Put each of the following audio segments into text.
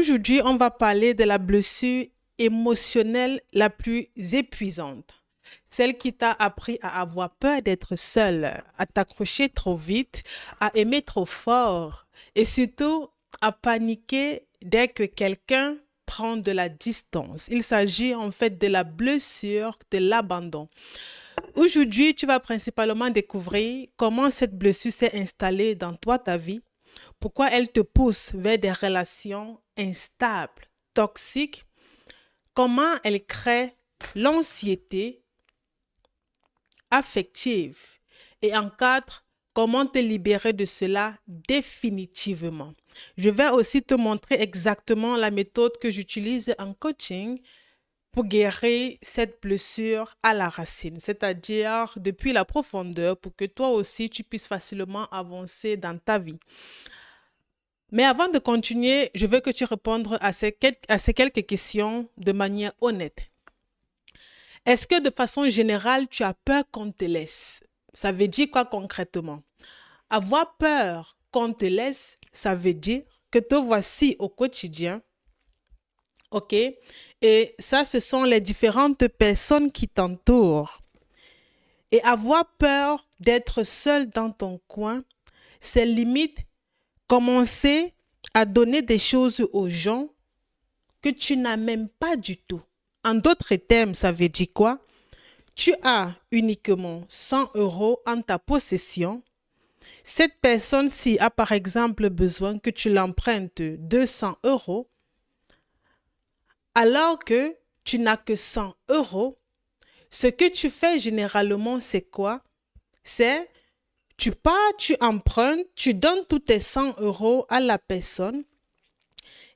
Aujourd'hui, on va parler de la blessure émotionnelle la plus épuisante. Celle qui t'a appris à avoir peur d'être seule, à t'accrocher trop vite, à aimer trop fort et surtout à paniquer dès que quelqu'un prend de la distance. Il s'agit en fait de la blessure de l'abandon. Aujourd'hui, tu vas principalement découvrir comment cette blessure s'est installée dans toi, ta vie, pourquoi elle te pousse vers des relations instables, toxiques, comment elle crée l'anxiété affective et en quatre, comment te libérer de cela définitivement. Je vais aussi te montrer exactement la méthode que j'utilise en coaching pour guérir cette blessure à la racine, c'est-à-dire depuis la profondeur pour que toi aussi tu puisses facilement avancer dans ta vie. Mais avant de continuer, je veux que tu répondes à ces quelques questions de manière honnête. Est-ce que de façon générale, tu as peur qu'on te laisse? Ça veut dire quoi concrètement? Avoir peur qu'on te laisse, ça veut dire que te voici au quotidien, ok? Et ça, ce sont les différentes personnes qui t'entourent. Et avoir peur d'être seul dans ton coin, c'est limite commencer à donner des choses aux gens que tu n'as même pas du tout. En d'autres termes, ça veut dire quoi? Tu as uniquement 100 euros en ta possession. Cette personne-ci a par exemple besoin que tu l'empruntes 200 euros, alors que tu n'as que 100 euros. Ce que tu fais généralement, c'est quoi? C'est tu pars, tu empruntes, tu donnes tous tes 100 euros à la personne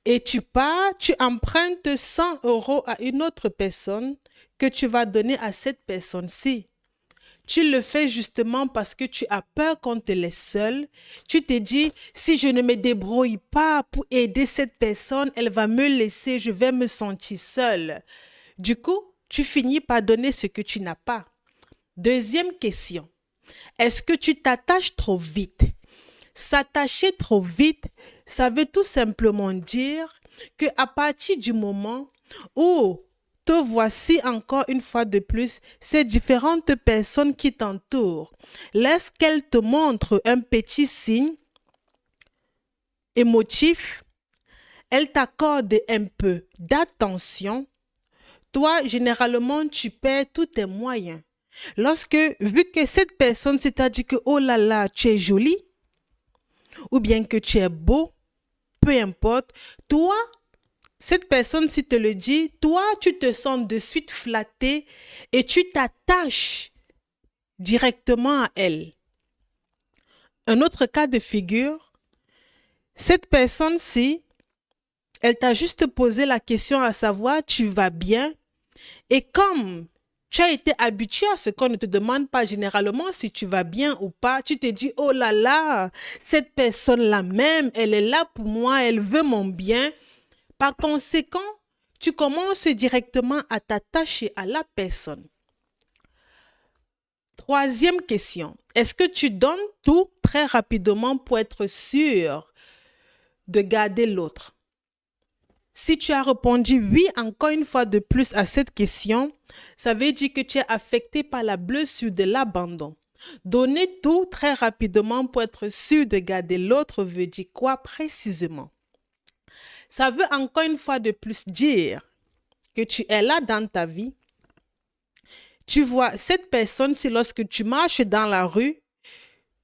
et tu pars, tu empruntes 100 euros à une autre personne que tu vas donner à cette personne-ci. Tu le fais justement parce que tu as peur qu'on te laisse seul. Tu te dis, si je ne me débrouille pas pour aider cette personne, elle va me laisser, je vais me sentir seule. Du coup, tu finis par donner ce que tu n'as pas. Deuxième question. Est-ce que tu t'attaches trop vite? S'attacher trop vite, ça veut tout simplement dire que à partir du moment où te voici encore une fois de plus, ces différentes personnes qui t'entourent, laisse qu'elles te montrent un petit signe émotif, elles t'accordent un peu d'attention, toi, généralement, tu perds tous tes moyens. Lorsque, vu que cette personne, c'est-à-dire que, oh là là, tu es jolie, ou bien que tu es beau, peu importe, toi, cette personne, si te le dit, toi, tu te sens de suite flatté et tu t'attaches directement à elle. Un autre cas de figure, cette personne-ci, elle t'a juste posé la question à savoir, tu vas bien? Et comme tu as été habitué à ce qu'on ne te demande pas généralement si tu vas bien ou pas, tu te dis, oh là là, cette personne-là même, elle est là pour moi, elle veut mon bien. Par conséquent, tu commences directement à t'attacher à la personne. Troisième question, est-ce que tu donnes tout très rapidement pour être sûr de garder l'autre? Si tu as répondu oui encore une fois de plus à cette question, ça veut dire que tu es affecté par la blessure de l'abandon. Donner tout très rapidement pour être sûr de garder l'autre veut dire quoi précisément? Ça veut encore une fois de plus dire que tu es là dans ta vie. Tu vois cette personne, si lorsque tu marches dans la rue,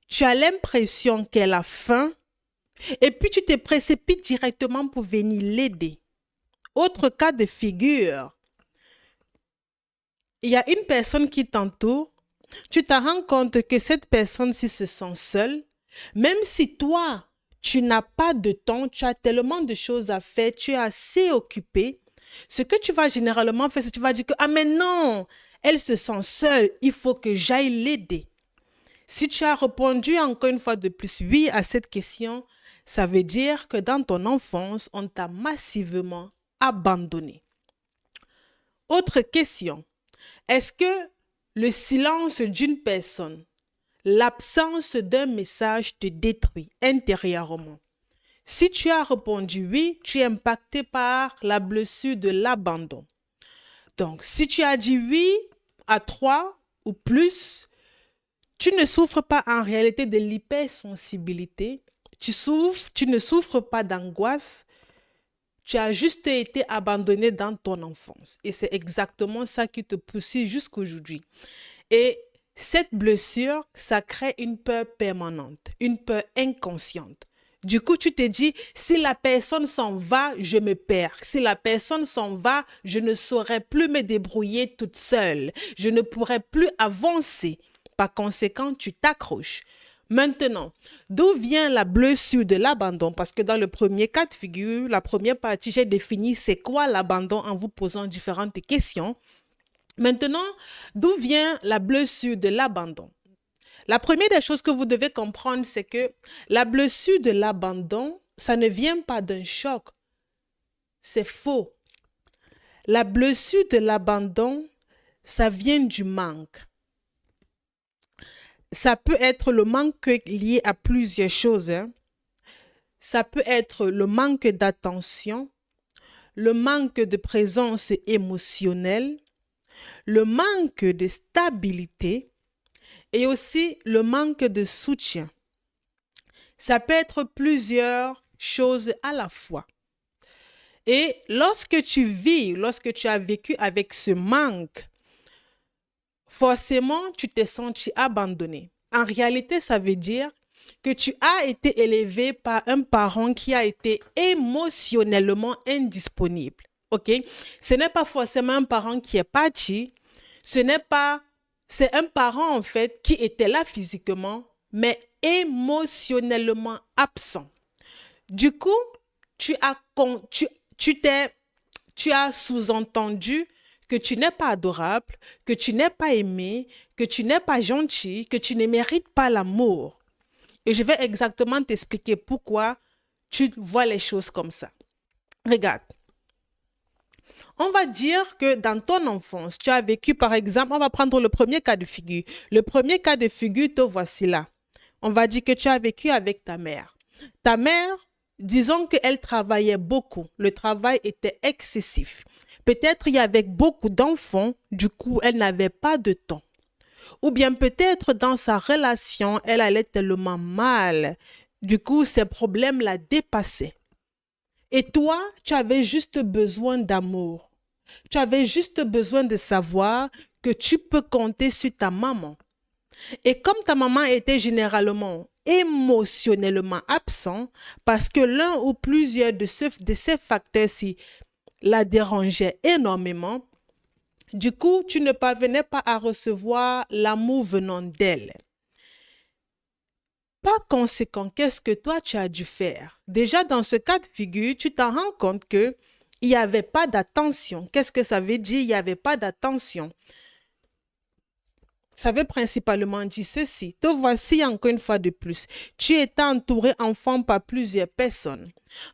tu as l'impression qu'elle a faim et puis tu te précipites directement pour venir l'aider. Autre cas de figure, il y a une personne qui t'entoure, tu te rends compte que cette personne-ci se sent seule, même si toi, tu n'as pas de temps, tu as tellement de choses à faire, tu es assez occupé, ce que tu vas généralement faire, c'est que tu vas dire que, ah mais non, elle se sent seule, il faut que j'aille l'aider. Si tu as répondu encore une fois de plus oui à cette question, ça veut dire que dans ton enfance, on t'a massivement abandonné. Autre question, est-ce que le silence d'une personne, l'absence d'un message te détruit intérieurement? Si tu as répondu oui, tu es impacté par la blessure de l'abandon. Donc, si tu as dit oui à 3 ou plus, tu ne souffres pas en réalité de l'hypersensibilité. Tu ne souffres pas d'angoisse. Tu as juste été abandonné dans ton enfance. Et c'est exactement ça qui te poursuit jusqu'aujourd'hui. Et cette blessure, ça crée une peur permanente, une peur inconsciente. Du coup, tu te dis, si la personne s'en va, je me perds. Si la personne s'en va, je ne saurais plus me débrouiller toute seule. Je ne pourrai plus avancer. Par conséquent, tu t'accroches. Maintenant, d'où vient la blessure de l'abandon? Parce que dans le premier cas de figure, la première partie, j'ai défini c'est quoi l'abandon en vous posant différentes questions. Maintenant, d'où vient la blessure de l'abandon? La première des choses que vous devez comprendre, c'est que la blessure de l'abandon, ça ne vient pas d'un choc. C'est faux. La blessure de l'abandon, ça vient du manque. Ça peut être le manque lié à plusieurs choses, hein. Ça peut être le manque d'attention, le manque de présence émotionnelle, le manque de stabilité et aussi le manque de soutien. Ça peut être plusieurs choses à la fois. Et lorsque tu as vécu avec ce manque, forcément, tu t'es senti abandonné. En réalité, ça veut dire que tu as été élevé par un parent qui a été émotionnellement indisponible. OK? Ce n'est pas forcément un parent qui est parti, c'est un parent en fait qui était là physiquement, mais émotionnellement absent. Du coup, tu as, tu as sous-entendu que tu n'es pas adorable, que tu n'es pas aimé, que tu n'es pas gentil, que tu ne mérites pas l'amour. Et je vais exactement t'expliquer pourquoi tu vois les choses comme ça. Regarde. On va dire que dans ton enfance, tu as vécu, par exemple, on va prendre le premier cas de figure. Le premier cas de figure, te voici là. On va dire que tu as vécu avec ta mère. Ta mère, disons qu'elle travaillait beaucoup. Le travail était excessif. Peut-être il y avait beaucoup d'enfants, du coup, elle n'avait pas de temps. Ou bien peut-être dans sa relation, elle allait tellement mal. Du coup, ses problèmes la dépassaient. Et toi, tu avais juste besoin d'amour. Tu avais juste besoin de savoir que tu peux compter sur ta maman. Et comme ta maman était généralement émotionnellement absent, parce que l'un ou plusieurs de ces facteurs-ci la dérangeaient énormément, du coup, tu ne parvenais pas à recevoir l'amour venant d'elle. Par conséquent, qu'est-ce que toi, tu as dû faire? Déjà, dans ce cas de figure, tu t'en rends compte qu'il n'y avait pas d'attention. Qu'est-ce que ça veut dire? Il n'y avait pas d'attention. Ça veut principalement dire ceci. Te voici encore une fois de plus. Tu étais entouré enfant par plusieurs personnes.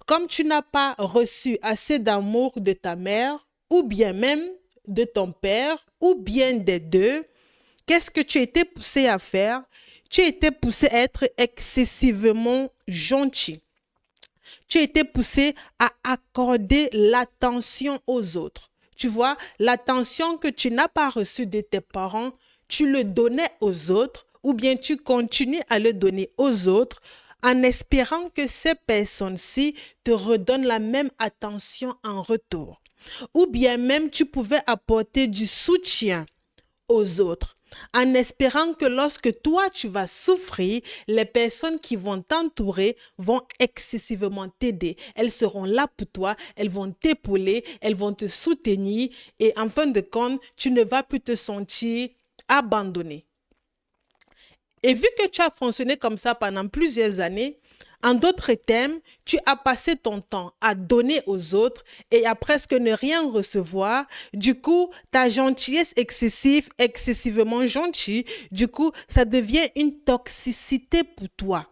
Comme tu n'as pas reçu assez d'amour de ta mère, ou bien même de ton père, ou bien des deux, qu'est-ce que tu étais poussé à faire? Tu étais poussé à être excessivement gentil. Tu étais poussé à accorder l'attention aux autres. Tu vois, l'attention que tu n'as pas reçue de tes parents, tu le donnais aux autres ou bien tu continues à le donner aux autres en espérant que ces personnes-ci te redonnent la même attention en retour. Ou bien même tu pouvais apporter du soutien aux autres en espérant que lorsque toi tu vas souffrir, les personnes qui vont t'entourer vont excessivement t'aider. Elles seront là pour toi, elles vont t'épauler, elles vont te soutenir et en fin de compte, tu ne vas plus te sentir abandonné. Et vu que tu as fonctionné comme ça pendant plusieurs années, en d'autres termes, tu as passé ton temps à donner aux autres et à presque ne rien recevoir. Du coup, ta gentillesse excessive, excessivement gentille, du coup, ça devient une toxicité pour toi.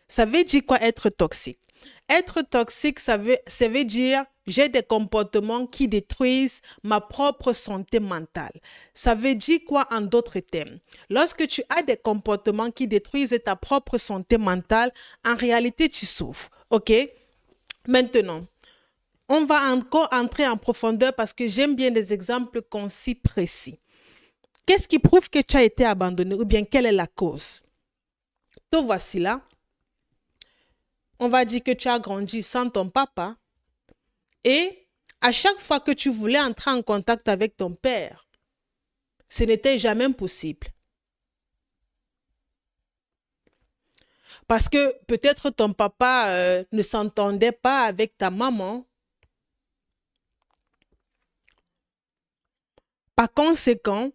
Ça veut dire quoi être toxique? Être toxique, ça veut dire j'ai des comportements qui détruisent ma propre santé mentale. Ça veut dire quoi en d'autres termes? Lorsque tu as des comportements qui détruisent ta propre santé mentale, en réalité, tu souffres. OK? Maintenant, on va encore entrer en profondeur parce que j'aime bien des exemples concis, précis. Qu'est-ce qui prouve que tu as été abandonné ou bien quelle est la cause? Te voici là. On va dire que tu as grandi sans ton papa et à chaque fois que tu voulais entrer en contact avec ton père, ce n'était jamais possible. Parce que peut-être ton papa ne s'entendait pas avec ta maman. Par conséquent,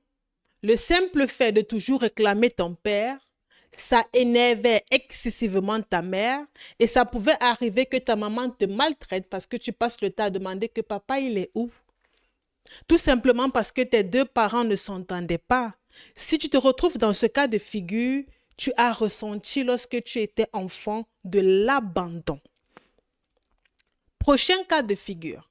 le simple fait de toujours réclamer ton père, ça énervait excessivement ta mère et ça pouvait arriver que ta maman te maltraite parce que tu passes le temps à demander que papa, il est où? Tout simplement parce que tes deux parents ne s'entendaient pas. Si tu te retrouves dans ce cas de figure, tu as ressenti lorsque tu étais enfant de l'abandon. Prochain cas de figure.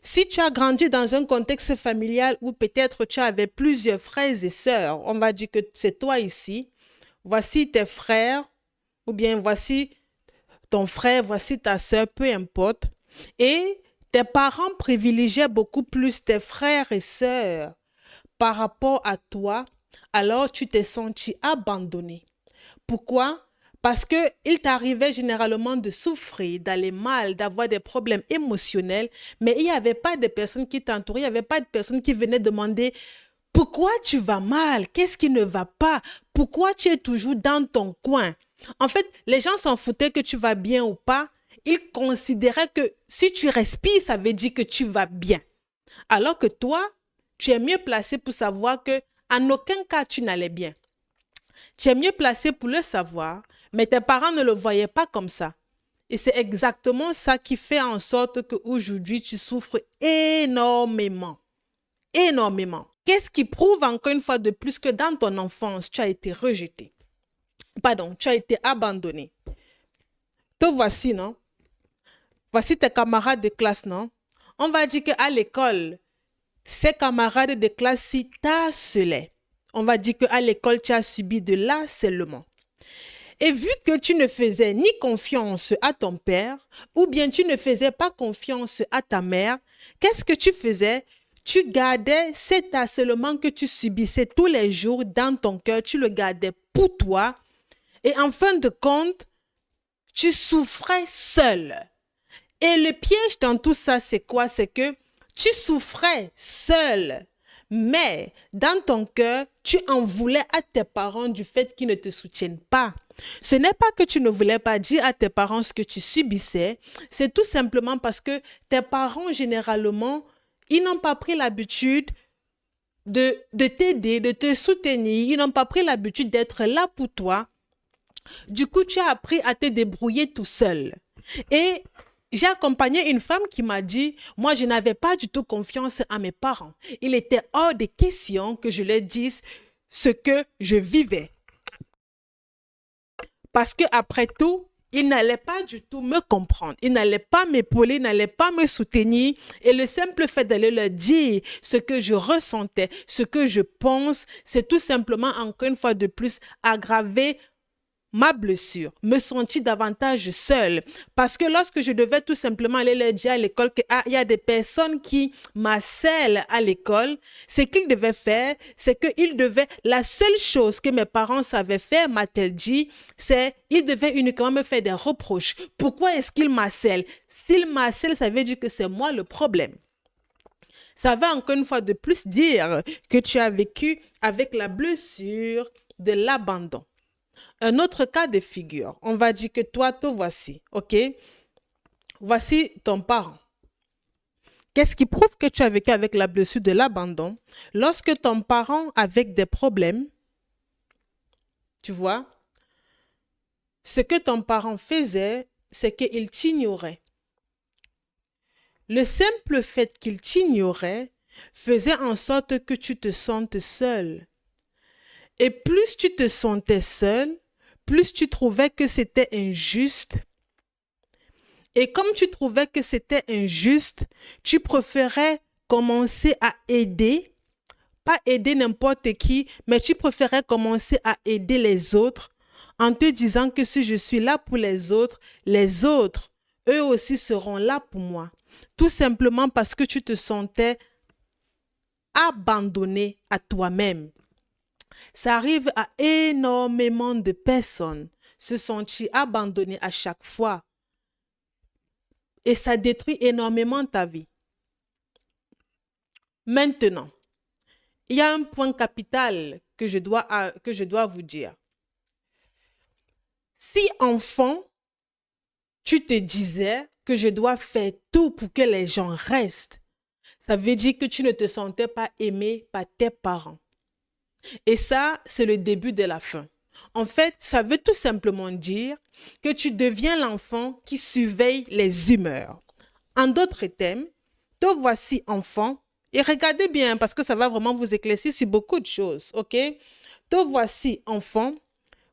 Si tu as grandi dans un contexte familial où peut-être tu avais plusieurs frères et sœurs, on va dire que c'est toi ici, voici tes frères, ou bien voici ton frère, voici ta sœur, peu importe, et tes parents privilégiaient beaucoup plus tes frères et sœurs par rapport à toi, alors tu t'es senti abandonné. Pourquoi? Parce qu'il t'arrivait généralement de souffrir, d'aller mal, d'avoir des problèmes émotionnels, mais il n'y avait pas de personnes qui t'entouraient, il n'y avait pas de personnes qui venaient demander pourquoi tu vas mal, qu'est-ce qui ne va pas, pourquoi tu es toujours dans ton coin. En fait, les gens s'en foutaient que tu vas bien ou pas, ils considéraient que si tu respires, ça veut dire que tu vas bien. Alors que toi, tu es mieux placé pour savoir que en aucun cas tu n'allais bien. Tu es mieux placé pour le savoir, mais tes parents ne le voyaient pas comme ça. Et c'est exactement ça qui fait en sorte qu'aujourd'hui, tu souffres énormément. Énormément. Qu'est-ce qui prouve encore une fois de plus que dans ton enfance, tu as été rejeté? Pardon, tu as été abandonné. Te voici, non? Voici tes camarades de classe, non? On va dire qu'à l'école, ces camarades de classe-ci t'harcelaient. On va dire qu'à l'école, tu as subi de l'harcèlement. Et vu que tu ne faisais ni confiance à ton père, ou bien tu ne faisais pas confiance à ta mère, qu'est-ce que tu faisais? Tu gardais cet harcèlement que tu subissais tous les jours dans ton cœur, tu le gardais pour toi. Et en fin de compte, tu souffrais seul. Et le piège dans tout ça, c'est quoi? C'est que tu souffrais seul. Mais dans ton cœur, tu en voulais à tes parents du fait qu'ils ne te soutiennent pas. Ce n'est pas que tu ne voulais pas dire à tes parents ce que tu subissais, c'est tout simplement parce que tes parents, généralement, ils n'ont pas pris l'habitude de t'aider, de te soutenir, ils n'ont pas pris l'habitude d'être là pour toi. Du coup, tu as appris à te débrouiller tout seul. Et j'ai accompagné une femme qui m'a dit, moi, je n'avais pas du tout confiance à mes parents. Il était hors de question que je leur dise ce que je vivais. Parce qu'après tout, ils n'allaient pas du tout me comprendre. Ils n'allaient pas m'épauler, ils n'allaient pas me soutenir. Et le simple fait d'aller leur dire ce que je ressentais, ce que je pense, c'est tout simplement, encore une fois de plus, aggraver ma blessure, me sentir davantage seule. Parce que lorsque je devais tout simplement aller leur dire à l'école qu'il y a des personnes qui m'harcèlent à l'école, ce qu'ils devaient faire, c'est qu'ils devaient, la seule chose que mes parents savaient faire, m'a-t-elle dit, c'est qu'ils devaient uniquement me faire des reproches. Pourquoi est-ce qu'ils m'harcèlent? S'ils m'harcèlent, ça veut dire que c'est moi le problème. Ça va encore une fois de plus dire que tu as vécu avec la blessure de l'abandon. Un autre cas de figure, on va dire que toi, te voici, ok? Voici ton parent. Qu'est-ce qui prouve que tu as vécu avec la blessure de l'abandon? Lorsque ton parent avec des problèmes, tu vois, ce que ton parent faisait, c'est qu'il t'ignorait. Le simple fait qu'il t'ignorait faisait en sorte que tu te sentes seul. Et plus tu te sentais seul, plus tu trouvais que c'était injuste, Et comme tu trouvais que c'était injuste, tu préférais commencer à aider, pas aider n'importe qui, mais tu préférais commencer à aider les autres en te disant que si je suis là pour les autres, eux aussi seront là pour moi. Tout simplement parce que tu te sentais abandonné à toi-même. Ça arrive à énormément de personnes, se sentir abandonné à chaque fois. Et ça détruit énormément ta vie. Maintenant, il y a un point capital que je dois vous dire. Si enfant, tu te disais que je dois faire tout pour que les gens restent, ça veut dire que tu ne te sentais pas aimé par tes parents. Et ça, c'est le début de la fin. En fait, ça veut tout simplement dire que tu deviens l'enfant qui surveille les humeurs. En d'autres termes, te voici enfant, et regardez bien parce que ça va vraiment vous éclaircir sur beaucoup de choses, ok? Te voici enfant,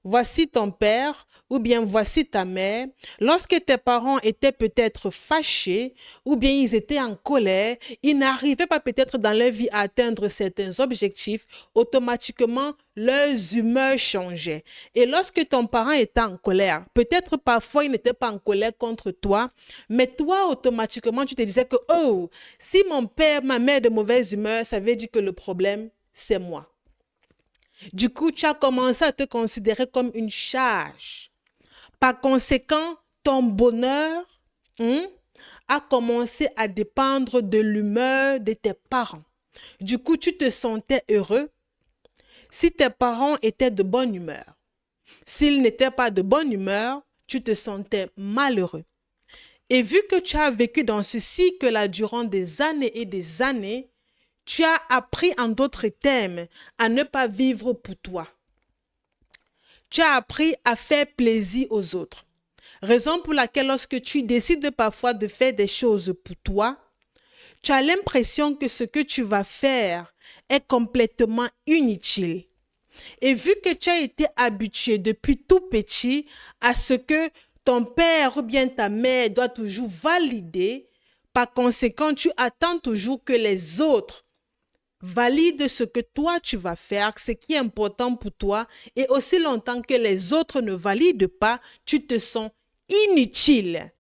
voici ton père ou bien voici ta mère. Lorsque tes parents étaient peut-être fâchés ou bien ils étaient en colère, ils n'arrivaient pas peut-être dans leur vie à atteindre certains objectifs, automatiquement leurs humeurs changeaient. Et lorsque ton parent était en colère, peut-être parfois il n'était pas en colère contre toi, mais toi automatiquement tu te disais que oh, si mon père, ma mère est de mauvaise humeur, ça veut dire que le problème c'est moi. Du coup, tu as commencé à te considérer comme une charge. Par conséquent, ton bonheur a commencé à dépendre de l'humeur de tes parents. Du coup, tu te sentais heureux si tes parents étaient de bonne humeur. S'ils n'étaient pas de bonne humeur, tu te sentais malheureux. Et vu que tu as vécu dans ce cycle-là durant des années et des années, tu as appris en d'autres termes à ne pas vivre pour toi. Tu as appris à faire plaisir aux autres. Raison pour laquelle lorsque tu décides parfois de faire des choses pour toi, tu as l'impression que ce que tu vas faire est complètement inutile. Et vu que tu as été habitué depuis tout petit à ce que ton père ou bien ta mère doit toujours valider, par conséquent, tu attends toujours que les autres valident ce que toi tu vas faire, ce qui est important pour toi, et aussi longtemps que les autres ne valident pas, tu te sens inutile.